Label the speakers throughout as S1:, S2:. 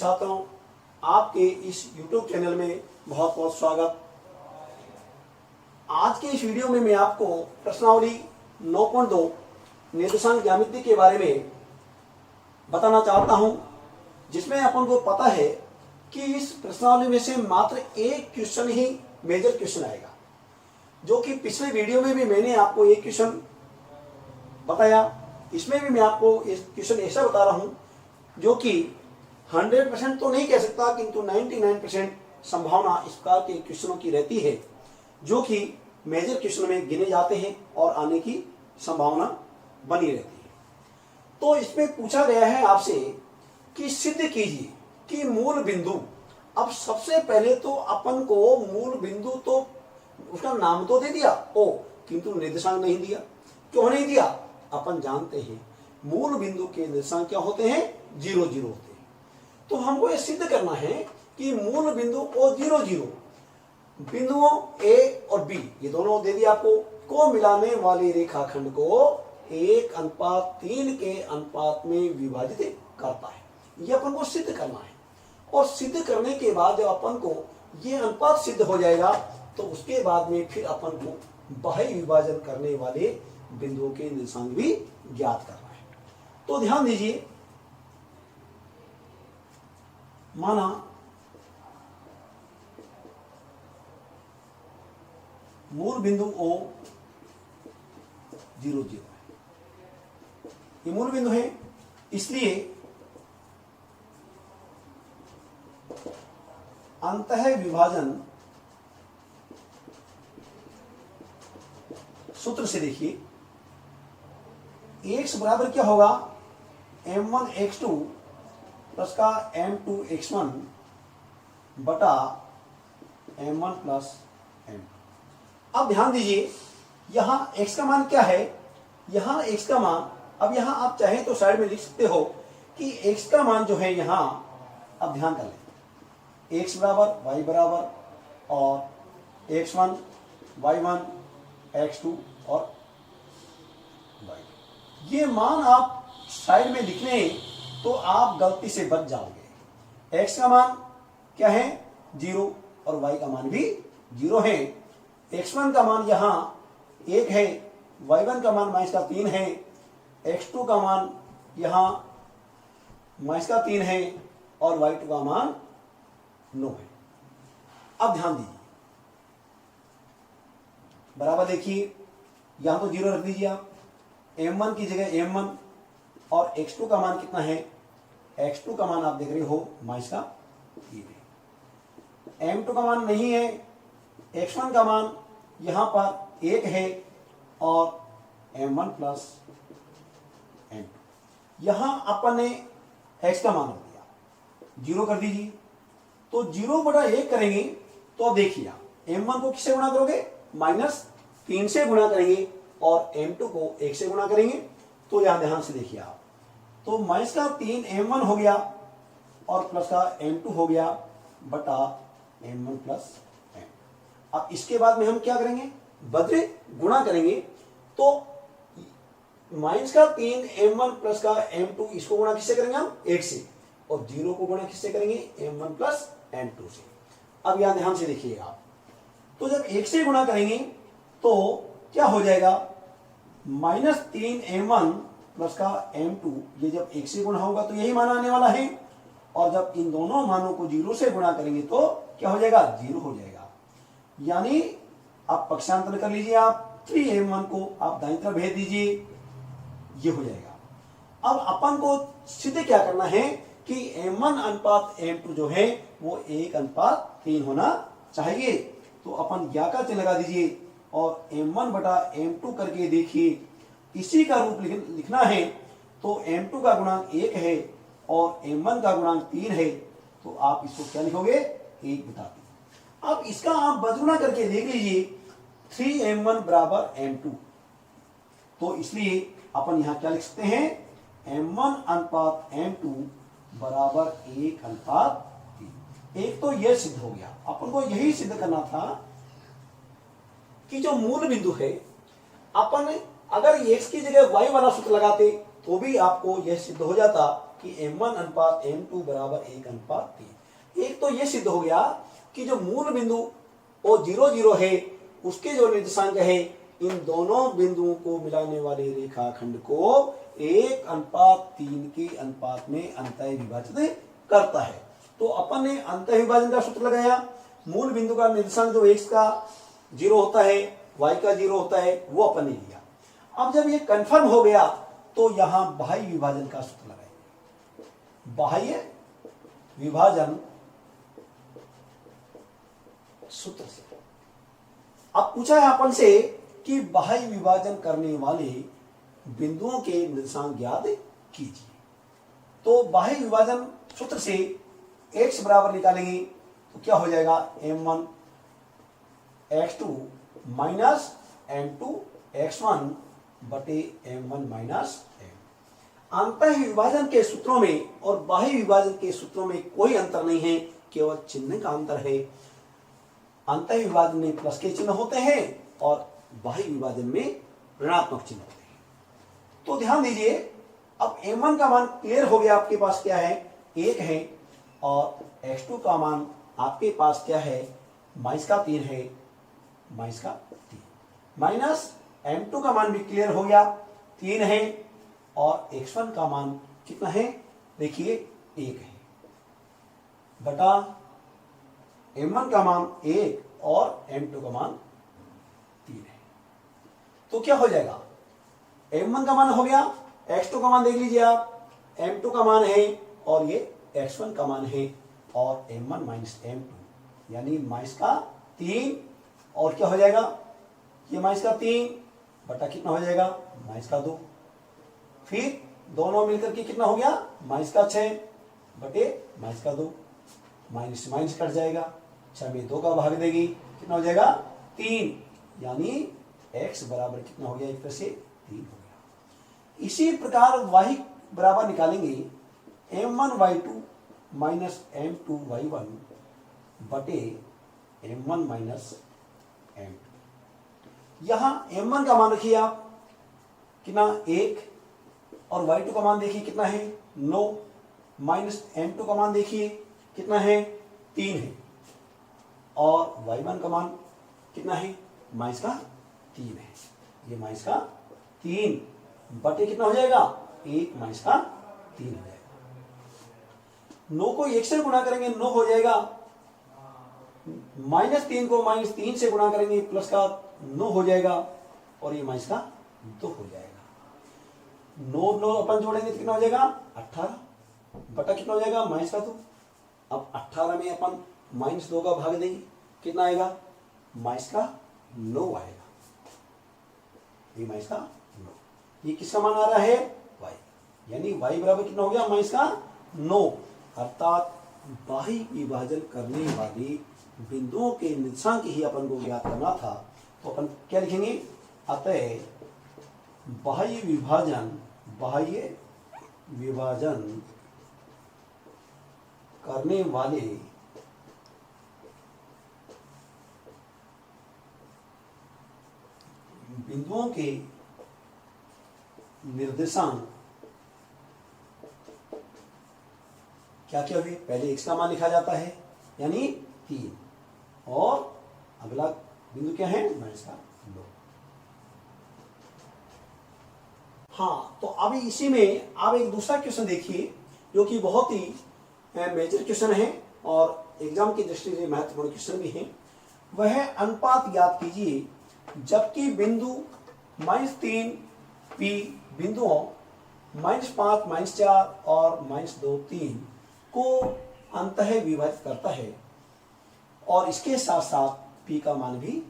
S1: छात्रों, आपके इस YouTube चैनल में बहुत बहुत स्वागत। आज के इस वीडियो में मैं आपको प्रश्नावली 9.2 निर्देशांक ज्यामिति के बारे में बताना चाहता हूं, जिसमें अपन को पता है कि इस प्रश्नावली में से मात्र एक क्वेश्चन ही मेजर क्वेश्चन आएगा, जो कि पिछले वीडियो में भी मैंने आपको एक क्वेश्चन बताया। इसमें भी मैं आपको इस क्वेश्चन ऐसा बता रहा हूं जो कि 100% तो नहीं कह सकता, किंतु 99% संभावना इस प्रकार के क्वेश्चनों की रहती है जो कि मेजर क्वेश्चन में गिने जाते हैं और आने की संभावना बनी रहती है। तो इसमें पूछा गया है आपसे कि सिद्ध कीजिए कि मूल बिंदु, अब सबसे पहले तो अपन को मूल बिंदु तो उसका नाम तो दे दिया ओ, किंतु निर्देशांक नहीं दिया। क्यों नहीं दिया? अपन जानते हैं मूल बिंदु के निर्देशांक क्या होते हैं? 0 0 होते हैं। तो हमको ये सिद्ध करना है कि मूल बिंदु ओ 0 0 बिंदुओं ए और बी, ये दोनों दे दिया आपको, को मिलाने वाली रेखाखंड को 1:3 के अनुपात में विभाजित करता है। ये अपन को सिद्ध करना है। और सिद्ध करने के बाद जब अपन को ये अनुपात सिद्ध हो जाएगा तो उसके बाद में फिर अपन को बाह्य विभाजन करने वाले बिंदुओं के निर्देशांक भी ज्ञात करना है। तो ध्यान दीजिए, माना मूल बिंदु O 0 0 है, ये मूल बिंदु है, इसलिए अंतः विभाजन सूत्र से देखिए, x बराबर क्या होगा? m1 x2 प्लस का m2 x1 बटा m1 प्लस m2। अब ध्यान दीजिए, यहां x का मान क्या है? यहां x का मान, अब यहां आप चाहें तो साइड में लिख सकते हो कि x का मान जो है यहां, अब ध्यान कर लें, x बराबर y बराबर और x1 y1 x2 और y, ये मान आप साइड में लिख लें तो आप गलती से बच जाओगे। x का मान क्या है? 0 और y का मान भी 0 है। x1 का मान यहां 1 है, y1 का मान -3 है, x2 का मान यहां -3 है और y2 का मान 9 है। अब ध्यान दीजिए, बराबर देखिए, यहां तो 0 रख दीजिए आप, m1 की जगह m1 और x2 का मान कितना है? x2 का मान आप देख रहे हो -3 है। m2 का मान नहीं है, x1 का मान यहां पर 1 है और m1 प्लस m2, यहां अपन ने x का मान हो दिया 0 कर दीजिए। तो 0/1 करेंगे तो अब देखिए, m1 को किससे गुणा करोगे? -3 से गुणा करेंगे और m2 को 1 से गुणा करेंगे। तो यहां ध्यान से देखिए आप, तो -3 m1 हो गया और प्लस का m2 हो गया बटा m1 प्लस m। अब इसके बाद में हम क्या करेंगे? बदले गुणा करेंगे। तो -3 m1 प्लस का m2, इसको गुणा किससे करेंगे हम? 1 से, और 0 को गुणा किससे करेंगे? m1 प्लस m2 से। अब यहां ध्यान से देखिएगा आप, तो जब 1 से गुणा करेंगे तो क्या हो जाएगा? -3 m1 प्लस का m2, ये जब 1 से गुणा होगा तो यही मान आने वाला है, और जब इन दोनों मानों को 0 से गुणा करेंगे तो क्या हो जाएगा? 0 हो जाएगा। यानी आप पक्षांतर कर लीजिए, आप 3m1 को आप दाईं तरफ भेज दीजिए, ये हो जाएगा। अब अपन को सिद्ध क्या करना है कि m1 अनुपात m2 जो है वो 1:3 होना चाहिए। तो अपन या का चिन्ह लगा दीजिए और m1 बटा m2 करके देखिए, इसी का रूप लिखना है। तो m2 का गुणांक 1 है और m1 का गुणांक 3 है, तो आप इसको क्या लिखोगे? 1/3। अब इसका आप बदलना करके देख लीजिए, 3m1 बराबर m2, तो इसलिए अपन यहां क्या लिख सकते हैं? m1 अनुपात m2 बराबर 1:3। एक तो यह सिद्ध हो गया। अपन को यही सिद्ध करना था कि जो मूल बिंदु है, अपन अगर x की जगह y वाला सूत्र लगाते तो भी आपको यह सिद्ध हो जाता कि m1 अनुपात m2 बराबर 1 अनुपात 3। एक तो ये सिद्ध हो गया कि जो मूल बिंदु वो 0 0 है, उसके जो निर्देशांक है इन दोनों बिंदुओं को मिलाने वाले रेखाखंड को 1 अनुपात 3 के अनुपात में अंतः विभाजित करता है। तो अपन ने अंतः विभाजन का सूत्र लगाया, मूल बिंदु का निर्देशांक जो x का 0 होता है, y का 0 होता है, वो अपन ने लिया। अब जब ये कंफर्म हो गया तो यहां बाह्य विभाजन का सूत्र लगाएंगे। बाह्य विभाजन सूत्र से अब पूछा है अपन से कि बाह्य विभाजन करने वाले बिंदुओं के निर्देशांक ज्ञात कीजिए। तो बाह्य विभाजन सूत्र से x बराबर निकालेंगे तो क्या हो जाएगा, m1 x2 minus m2 x1 बटे m1 माइनस m। अंतः विभाजन के सूत्रों में और बाह्य विभाजन के सूत्रों में कोई अंतर नहीं है, केवल चिन्ह का अंतर है। अंतः विभाजन में प्लस के चिन्ह होते हैं और बाह्य विभाजन में ऋणात्मक चिन्ह होते हैं। तो ध्यान दीजिए, अब m1 का मान क्लियर हो गया, आपके पास क्या है, 1 है, और x2 का मान आपके पास क्या है, -3 है, -3 माइनस m2 का मान भी क्लियर हो गया, 3 है, और x1 का मान कितना है, देखिए 1 है, बटा m1 का मान 1 और m2 का मान 3 है। तो क्या हो जाएगा, m1 का मान हो गया, x2 का मान देख लीजिए आप, m2 का मान है और ये x1 का मान है, और m1 माइनस m2 यानी -3, और क्या हो जाएगा, ये -3 बटा कितना हो जाएगा, -2, फिर दोनों मिलकर के कितना हो गया, -6 बटे -2, माइनस माइनस कट जाएगा, 6 में 2 का भाग देगी, कितना हो जाएगा, 3, यानी x बराबर कितना हो गया, एक तरह से 3 हो गया। इसी प्रकार y बराबर निकालेंगे m1 y2 minus m2 y1 बटे m1 माइनस m2। यहां m1 का मान रखिए आप कितना, 1, और y2 का मान देखिए कितना है, 9, माइनस m2 का मान देखिए कितना है, 3 है, और y1 का मान कितना है, -3 है, ये -3 बटे कितना हो जाएगा, 1 -3 हो जाएगा। 9 को 1 से गुणा करेंगे 9 हो जाएगा, -3 को -3 से गुणा करेंगे प्लस का 9 हो जाएगा, और ये -2 हो जाएगा। 9 अपन जोड़ेंगे तो कितना हो जाएगा, 18 बटा कितना हो जाएगा, -2। अब 18 में अपन -2 का भाग देंगे, कितना आएगा, -9 आएगा, ये -9, ये किसका मान आ रहा है, y, यानी y बराबर कितना हो गया, -9, अर्थात बाह्य विभाजन करने वाली बिंदुओं के निर्देशांक ही अपन को ज्ञात करना था। तो अपन क्या लिखेंगे, अतः बाह्य विभाजन करने वाले बिंदुओं के निर्देशांक क्या क्या हुए, पहले x का मान लिखा जाता है यानी 3, और अगला बिंदु क्या है, -2। हाँ, तो अभी इसी में आप एक दूसरा क्वेश्चन देखिए जो कि बहुत ही मेजर क्वेश्चन है और एग्जाम की दृष्टि से महत्वपूर्ण क्वेश्चन भी है। वह है अनुपात ज्ञात कीजिए जबकि बिंदु -3 P बिंदुओं -5, -4 और -2, 3 को अंतः विभाजित करता है, और इसके साथ साथ P का मान भी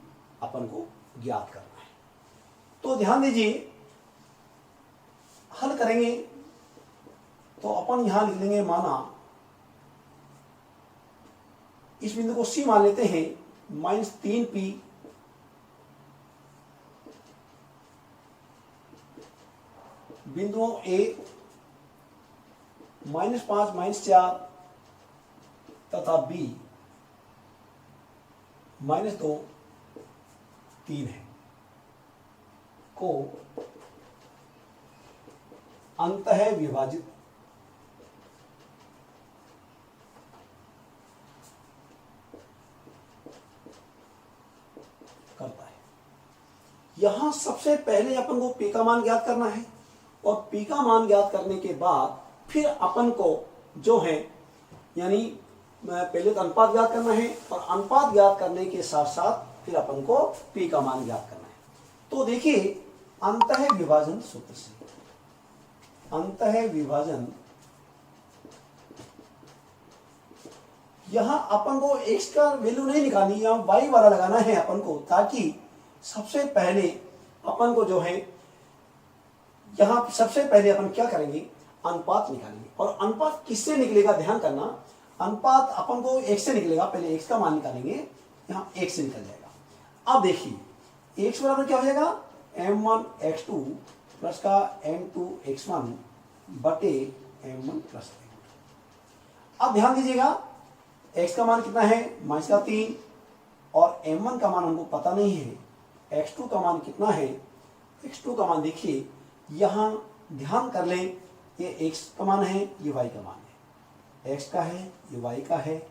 S1: अपन को ज्ञात करना है। तो ध्यान दीजिए, हल करेंगे तो अपन यहां लिख लेंगे, माना इस बिंदु को C मान लेते हैं, -3P बिंदुओं A -5, -4 तथा B -2, 3 है, को अंतः विभाजित यहाँ सबसे पहले अपन को P का मान ज्ञात करना है और P का मान ज्ञात करने के बाद फिर अपन को जो है यानी पहले तो अनुपात ज्ञात करना है और अनुपात ज्ञात करने के साथ साथ फिर अपन को P का मान ज्ञात करना है। तो देखिए अंतः विभाजन सूत्र से, अंतः विभाजन यहां अपन को x का वैल्यू नहीं निकालनी, यहां y वाला लगाना है अपन को, ताकि सबसे पहले अपन को जो है यहां सबसे पहले अपन क्या करेंगे, अनुपात निकालेंगे। और अनुपात किससे निकलेगा, ध्यान करना, अनुपात अपन को x से निकलेगा। पहले x का मान निकालेंगे, यहां x से निकल जाएगा। अब देखिए x बराबर क्या हो जाएगा, m1 x2 प्लस का m2 x1 बटे m1 प्लस m2। अब ध्यान दीजिएगा x का मान कितना है, -3 और m1 का मान हमको पता नहीं है, x2 का मान कितना है, x2 का मान देखिए यहां ध्यान कर लें, ये x का मान है, ये y का मान है, x का है, ये y का है,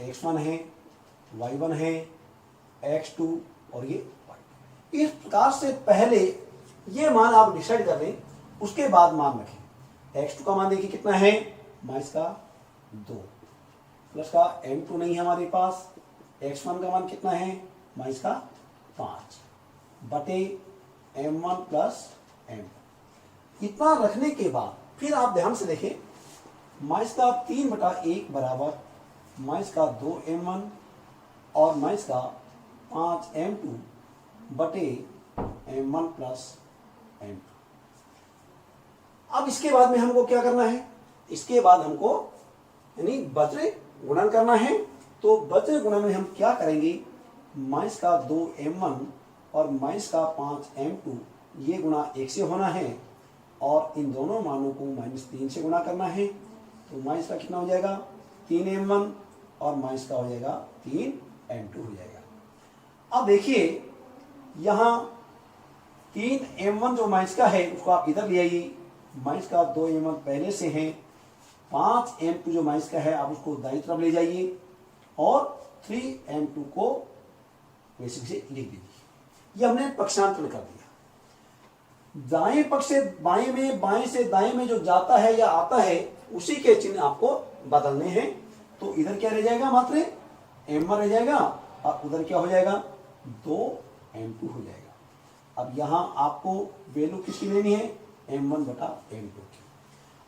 S1: x1 है, y1 है, x2 और ये y। इस प्रकार से पहले ये मान आप डिसाइड कर लें, उसके बाद मान रखें। x2 का मान देखिए कितना है, -2 प्लस का m2 नहीं है हमारे पास, x1 का मान कितना है, -5 बटे m1 प्लस m2। इतना रखने के बाद फिर आप ध्यान से देखें, -3 बटा 1 बराबर -2m1 और -5m2 बटे m1 प्लस m2। अब इसके बाद में हमको क्या करना है, इसके बाद हमको यानी वज्र गुणन करना है। तो वज्र गुणन में हम क्या करेंगे, -2m1 और -5m2 ये गुणा 1 से होना है और इन दोनों मानों को -3 से गुणा करना है। तो माइनस का कितना हो जाएगा, 3m1 और माइनस का हो जाएगा 3m2 हो जाएगा। अब देखिए यहाँ 3m1 जो माइनस का है उसको आप इधर ले आइए, माइनस का 2m1 पहले से है, 5m2 जो माइनस का है आप उसको दाईं तरफ ले जाइए और 3m2 को वैसे से लिख दीजिए। ये हमने पक्षांतरण कर दिया। दाएं पक्ष से बाएं में, बाएं से दाएं में जो जाता है या आता है उसी के चिन्ह आपको बदलने हैं। तो इधर क्या रह जाएगा, मात्र m1 रह जाएगा और उधर क्या हो जाएगा, 2m2 हो जाएगा। अब यहां आपको वैल्यू किसकी लेनी है, m1 बटा m2 की।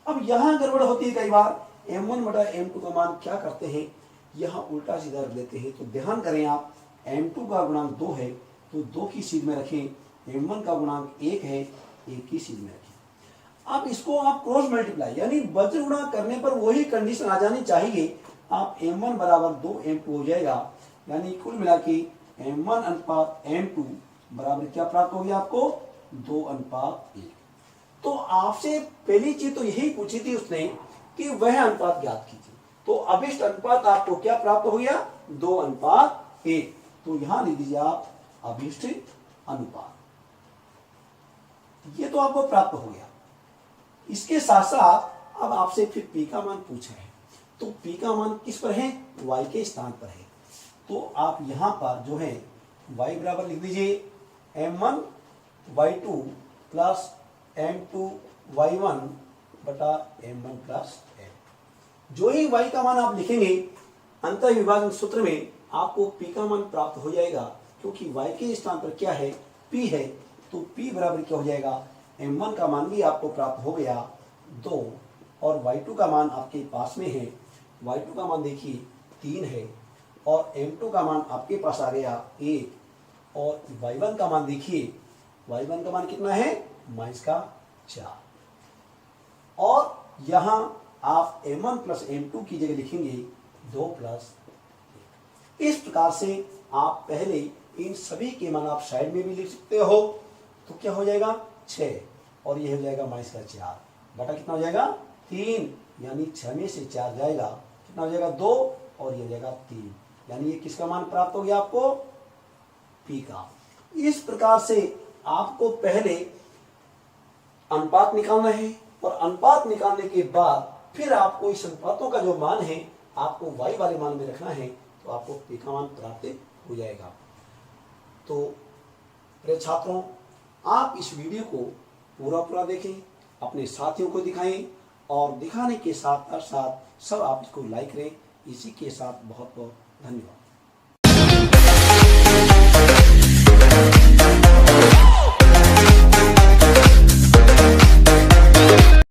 S1: अब यहां गड़बड़ होती है कई बार, m1 बटा m2 का मान क्या करते हैं, यहां उल्टा सीधा रख देते हैं। तो ध्यान करें आप, m2 का गुणांक 2 है तो 2 की सीध में रखें, m1 का गुणांक 1 है, 1 की सीध में रखें। अब इसको आप क्रॉस मल्टीप्लाई यानी वज्र गुणा करने पर वही कंडीशन आ जानी चाहिए। आप m1 बराबर 2m2 हो जाएगा, यानी कुल मिला के m1 अनुपात m2 बराबर क्या प्राप्त हो गया आपको, 2:1। तो आपसे पहली चीज तो यही पूछी थी उसने कि वह अनुपात ज्ञात कीजिए। तो अभिष्ट अनुपात आपको क्या प्राप्त हो गया, 2:1। तो यहां लिख दीजिए आप अभिष्ट अनुपात, ये तो आपको प्राप्त हो गया। इसके साथ साथ अब आपसे फिर P का मान पूछा है, तो P का मान किस पर है, y के स्थान पर है। तो आप यहां पर जो है y बराबर लिख दीजिए m1 y2 plus m2 y1 बटा m1 प्लस m। जो ही y का मान आप लिखेंगे अंतर विभाजन सूत्र में आपको P का मान प्राप्त हो जाएगा, क्योंकि y के स्थान पर क्या है, P है। तो P बराबर क्या हो जाएगा, m1 का मान भी आपको प्राप्त हो गया 2 और y2 का मान आपके पास में है, y2 का मान देखिए 3 है और m2 का मान आपके पास आ गया 1 और y1 का मान देखिए, y1 का मान कितना है, -4। और यहां आप m1 प्लस m2 की जगह लिखेंगे 2 प्लस 1। इस प्रकार से आप पहले इन सभी के मान आप साइड में भी लिख सकते हो। तो क्या हो जाएगा, 6 और ये हो जाएगा -4 बटा कितना हो जाएगा, 3, यानी 6 में से 4 जाएगा, कितना हो जाएगा 2 और ये हो जाएगा 3, यानी ये किसका मान प्राप्त हो गया आपको, P का। इस प्रकार से आपको पहले अनुपात निकालना है और अनुपात निकालने के बाद फिर आपको इस अनुपातों का जो मान है आपको y वाले मान में रखना है, तो आपको P का मान प्राप्त हो जाएगा। तो प्रिय छात्रों, आप इस वीडियो को पूरा देखें, अपने साथियों को दिखाएं और दिखाने के साथ साथ सब आप इसको लाइक करें। इसी के साथ बहुत बहुत धन्यवाद।